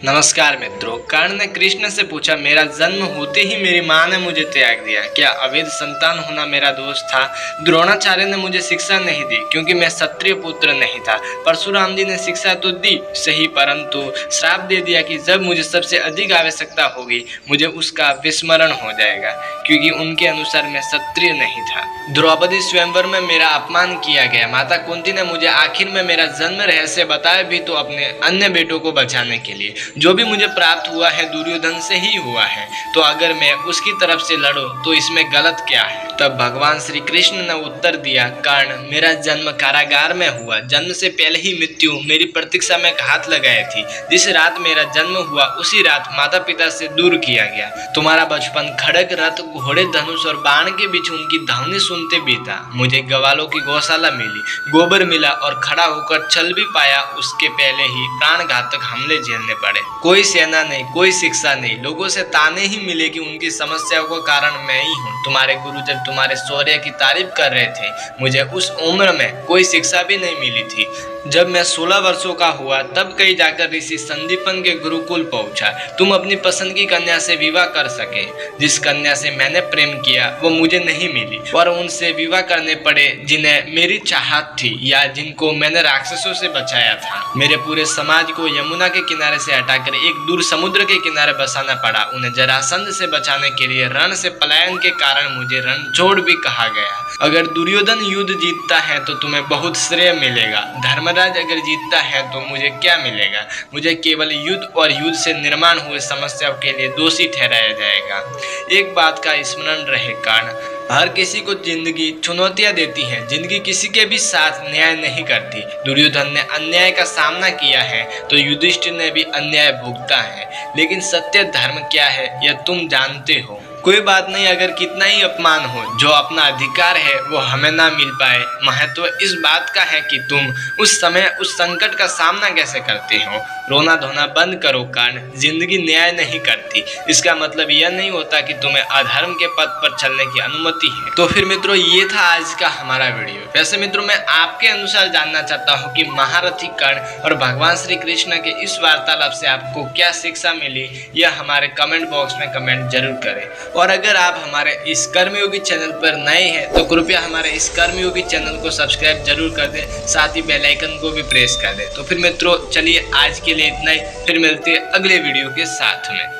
नमस्कार मित्रों। कर्ण ने कृष्ण से पूछा, मेरा जन्म होते ही मेरी माँ ने मुझे त्याग दिया, क्या अवैध संतान होना मेरा दोष था? द्रोणाचार्य ने मुझे शिक्षा नहीं दी क्योंकि मैं क्षत्रिय पुत्र नहीं था। परशुराम जी ने शिक्षा तो दी सही, परंतु श्राप दे दिया कि जब मुझे सबसे अधिक आवश्यकता होगी मुझे उसका विस्मरण हो जाएगा, क्योंकि उनके अनुसार मैं क्षत्रिय नहीं था। द्रौपदी स्वयंवर में मेरा अपमान किया गया। माता कुंती ने मुझे आखिर में मेरा जन्म रहस्य बताया भी तो अपने अन्य बेटों को बचाने के लिए। जो भी मुझे प्राप्त हुआ है दुर्योधन से ही हुआ है, तो अगर मैं उसकी तरफ से लड़ूं तो इसमें गलत क्या है? तब भगवान श्री कृष्ण ने उत्तर दिया, कर्ण, मेरा जन्म कारागार में हुआ। जन्म से पहले ही मृत्यु मेरी प्रतीक्षा में घात लगाई थी। जिस रात मेरा जन्म हुआ उसी रात माता पिता से दूर किया गया। तुम्हारा बचपन खड़ग, रथ, घोड़े, धनुष और बाण के बीच उनकी ध्वनि सुनते बीता। मुझे ग्वालों की गौशाला मिली, गोबर मिला और खड़ा होकर चल भी पाया। उसके पहले ही प्राण घातक हमले झेलने पड़े। कोई सेना नहीं, कोई शिक्षा नहीं, लोगों से ताने ही मिले कि उनकी समस्याओं का कारण मैं ही हूँ। तुम्हारे गुरु जब तुम्हारे शौर्य की तारीफ कर रहे थे, मुझे उस उम्र में कोई शिक्षा भी नहीं मिली थी। जब मैं 16 वर्षों का हुआ तब कहीं जाकर ऋषि संदीपन के गुरुकुल पहुंचा। तुम अपनी पसंद की कन्या से विवाह कर सके। जिस कन्या से मैंने प्रेम किया वो मुझे नहीं मिली और उनसे विवाह करने पड़े जिन्हें मेरी चाहत थी या जिनको मैंने राक्षसों से बचाया था। मेरे पूरे समाज को यमुना के किनारे से हटाकर एक दूर समुद्र के किनारे बसाना पड़ा। उन्हें जरासंध से बचाने के लिए रण से पलायन के कारण मुझे रणछोड़ भी कहा गया। अगर दुर्योधन युद्ध जीतता है तो तुम्हें बहुत श्रेय मिलेगा। धर्मराज अगर जीतता है तो मुझे क्या मिलेगा? मुझे केवल युद्ध और युद्ध से निर्माण हुए समस्याओं के लिए दोषी ठहराया जाएगा। एक बात का स्मरण रहे, कर्ण, हर किसी को जिंदगी चुनौतियां देती है। जिंदगी किसी के भी साथ न्याय नहीं करती। दुर्योधन ने अन्याय का सामना किया है तो युधिष्ठिर ने भी अन्याय भुगता है, लेकिन सत्य धर्म क्या है यह तुम जानते हो। कोई बात नहीं, अगर कितना ही अपमान हो, जो अपना अधिकार है वो हमें ना मिल पाए। महत्व इस बात का है कि तुम उस समय उस संकट का सामना कैसे करते हो। रोना धोना बंद करो कर्ण, जिंदगी न्याय नहीं करती। इसका मतलब यह नहीं होता कि तुम्हें अधर्म के पथ पर चलने की अनुमति है। तो फिर मित्रों, ये था आज का हमारा वीडियो। वैसे मित्रों, मैं आपके अनुसार जानना चाहता हूँ कि महारथी कर्ण और भगवान श्री कृष्ण के इस वार्तालाप से आपको क्या शिक्षा मिली, यह हमारे कमेंट बॉक्स में कमेंट जरूर करें। और अगर आप हमारे इस कर्मयोगी चैनल पर नए हैं तो कृपया हमारे इस कर्मयोगी चैनल को सब्सक्राइब जरूर कर दें, साथ ही बेल आइकन को भी प्रेस कर दें। तो फिर मित्रों, चलिए आज के लिए इतना ही, फिर मिलते हैं अगले वीडियो के साथ में।